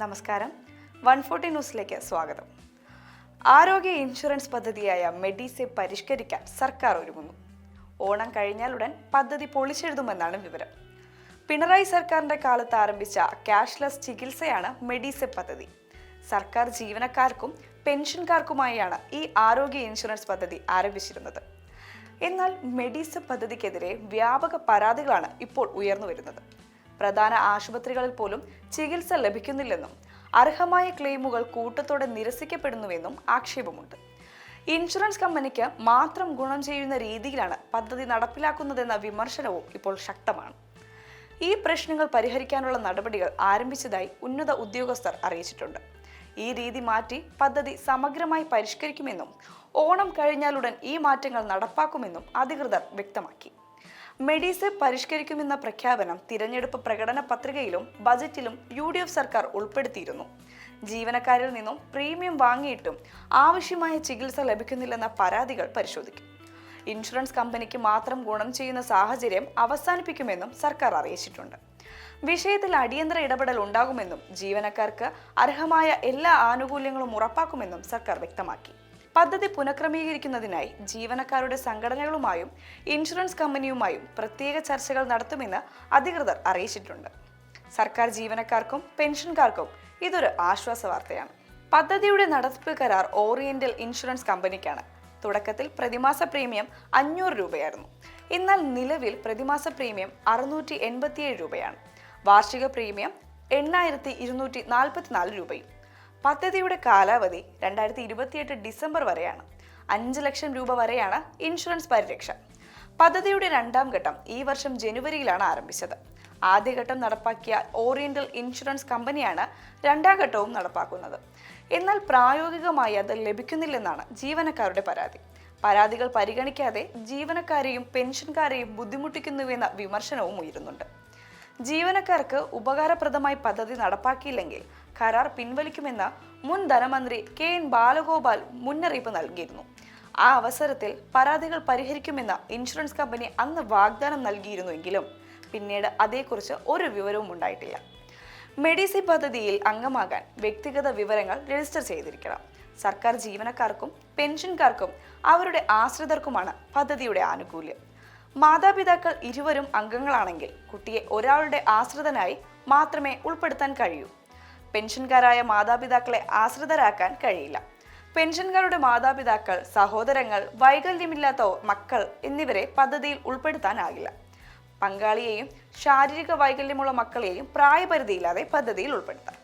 നമസ്കാരം. 140 ന്യൂസിലേക്ക് സ്വാഗതം. ആരോഗ്യ ഇൻഷുറൻസ് പദ്ധതിയായ മെഡിസേവ് പരിഷ്കരിക്കാൻ സർക്കാർ ഒരുങ്ങുന്നു. ഓണം കഴിഞ്ഞാലുടൻ പദ്ധതി പൊളിച്ചെഴുതുമെന്നാണ് വിവരം. പിണറായി സർക്കാരിന്റെ കാലത്ത് ആരംഭിച്ച ക്യാഷ്ലെസ് ചികിത്സയാണ് മെഡിസേവ് പദ്ധതി. സർക്കാർ ജീവനക്കാർക്കും പെൻഷൻകാർക്കുമായാണ് ഈ ആരോഗ്യ ഇൻഷുറൻസ് പദ്ധതി ആരംഭിച്ചിരുന്നത്. എന്നാൽ മെഡിസേവ് പദ്ധതിക്കെതിരെ വ്യാപക പരാതികളാണ് ഇപ്പോൾ ഉയർന്നു വരുന്നത്. പ്രധാന ആശുപത്രികളിൽ പോലും ചികിത്സ ലഭിക്കുന്നില്ലെന്നും അർഹമായ ക്ലെയിമുകൾ കൂട്ടത്തോടെ നിരസിക്കപ്പെടുന്നുവെന്നും ആക്ഷേപമുണ്ട്. ഇൻഷുറൻസ് കമ്പനിക്ക് മാത്രം ഗുണം ചെയ്യുന്ന രീതിയിലാണ് പദ്ധതി നടപ്പിലാക്കുന്നതെന്ന വിമർശനവും ഇപ്പോൾ ശക്തമാണ്. ഈ പ്രശ്നങ്ങൾ പരിഹരിക്കാനുള്ള നടപടികൾ ആരംഭിച്ചതായി ഉന്നത ഉദ്യോഗസ്ഥർ അറിയിച്ചിട്ടുണ്ട്. ഈ രീതി മാറ്റി പദ്ധതി സമഗ്രമായി പരിഷ്കരിക്കുമെന്നും ഓണം കഴിഞ്ഞാലുടൻ ഈ മാറ്റങ്ങൾ നടപ്പാക്കുമെന്നും അധികൃതർ വ്യക്തമാക്കി. മെഡിസേവ് പരിഷ്കരിക്കുമെന്ന പ്രഖ്യാപനം തിരഞ്ഞെടുപ്പ് പ്രകടന പത്രികയിലും ബജറ്റിലും UDF സർക്കാർ ഉൾപ്പെടുത്തിയിരുന്നു. ജീവനക്കാരിൽ നിന്നും പ്രീമിയം വാങ്ങിയിട്ടും ആവശ്യമായ ചികിത്സ ലഭിക്കുന്നില്ലെന്ന പരാതികൾ പരിശോധിക്കും. ഇൻഷുറൻസ് കമ്പനിക്ക് മാത്രം ഗുണം ചെയ്യുന്ന സാഹചര്യം അവസാനിപ്പിക്കുമെന്നും സർക്കാർ അറിയിച്ചിട്ടുണ്ട്. വിഷയത്തിൽ അടിയന്തര ഇടപെടൽ ഉണ്ടാകുമെന്നും ജീവനക്കാർക്ക് അർഹമായ എല്ലാ ആനുകൂല്യങ്ങളും ഉറപ്പാക്കുമെന്നും സർക്കാർ വ്യക്തമാക്കി. പദ്ധതി പുനഃക്രമീകരിക്കുന്നതിനായി ജീവനക്കാരുടെ സംഘടനകളുമായും ഇൻഷുറൻസ് കമ്പനിയുമായും പ്രത്യേക ചർച്ചകൾ നടത്തുമെന്ന് അധികൃതർ അറിയിച്ചിട്ടുണ്ട്. സർക്കാർ ജീവനക്കാർക്കും പെൻഷൻകാർക്കും ഇതൊരു ആശ്വാസ വാർത്തയാണ്. പദ്ധതിയുടെ നടത്തിപ്പ് കരാർ ഓറിയന്റൽ ഇൻഷുറൻസ് കമ്പനിക്കാണ്. തുടക്കത്തിൽ പ്രതിമാസ പ്രീമിയം 500 രൂപയായിരുന്നു. എന്നാൽ നിലവിൽ പ്രതിമാസ പ്രീമിയം 687 രൂപയാണ്. വാർഷിക പ്രീമിയം 8244 രൂപയും. പദ്ധതിയുടെ കാലാവധി 2028 ഡിസംബർ വരെയാണ്. 5 ലക്ഷം രൂപ വരെയാണ് ഇൻഷുറൻസ് പരിരക്ഷ. പദ്ധതിയുടെ രണ്ടാം ഘട്ടം ഈ വർഷം ജനുവരിയിലാണ് ആരംഭിച്ചത്. ആദ്യഘട്ടം നടപ്പാക്കിയ ഓറിയന്റൽ ഇൻഷുറൻസ് കമ്പനിയാണ് രണ്ടാം ഘട്ടവും നടപ്പാക്കുന്നത്. എന്നാൽ പ്രായോഗികമായി അത് ലഭിക്കുന്നില്ലെന്നാണ് ജീവനക്കാരുടെ പരാതി. പരാതികൾ പരിഗണിക്കാതെ ജീവനക്കാരെയും പെൻഷൻകാരെയും ബുദ്ധിമുട്ടിക്കുന്നുവെന്ന വിമർശനവും ഉയരുന്നുണ്ട്. ജീവനക്കാർക്ക് ഉപകാരപ്രദമായി പദ്ധതി നടപ്പാക്കിയില്ലെങ്കിൽ കരാർ പിൻവലിക്കുമെന്ന് മുൻ ധനമന്ത്രി KN ബാലഗോപാൽ മുന്നറിയിപ്പ് നൽകിയിരുന്നു. ആ അവസരത്തിൽ പരാതികൾ പരിഹരിക്കുമെന്ന് ഇൻഷുറൻസ് കമ്പനി അന്ന് വാഗ്ദാനം നൽകിയിരുന്നുവെങ്കിലും പിന്നീട് അതേക്കുറിച്ച് ഒരു വിവരവും ഉണ്ടായിട്ടില്ല. മെഡിസേവ് പദ്ധതിയിൽ അംഗമാകാൻ വ്യക്തിഗത വിവരങ്ങൾ രജിസ്റ്റർ ചെയ്തിരിക്കണം. സർക്കാർ ജീവനക്കാർക്കും പെൻഷൻകാർക്കും അവരുടെ ആശ്രിതർക്കുമാണ് പദ്ധതിയുടെ ആനുകൂല്യം. മാതാപിതാക്കൾ ഇരുവരും അംഗങ്ങളാണെങ്കിൽ കുട്ടിയെ ഒരാളുടെ ആശ്രിതനായി മാത്രമേ ഉൾപ്പെടുത്താൻ കഴിയൂ. പെൻഷൻകാരായ മാതാപിതാക്കളെ ആശ്രിതരാക്കാൻ കഴിയില്ല. പെൻഷൻകാരുടെ മാതാപിതാക്കൾ, സഹോദരങ്ങൾ, വൈകല്യമില്ലാത്ത മക്കൾ എന്നിവരെ പദ്ധതിയിൽ ഉൾപ്പെടുത്താനാകില്ല. പങ്കാളിയെയും ശാരീരിക വൈകല്യമുള്ള മക്കളെയും പ്രായപരിധിയില്ലാതെ പദ്ധതിയിൽ ഉൾപ്പെടുത്താം.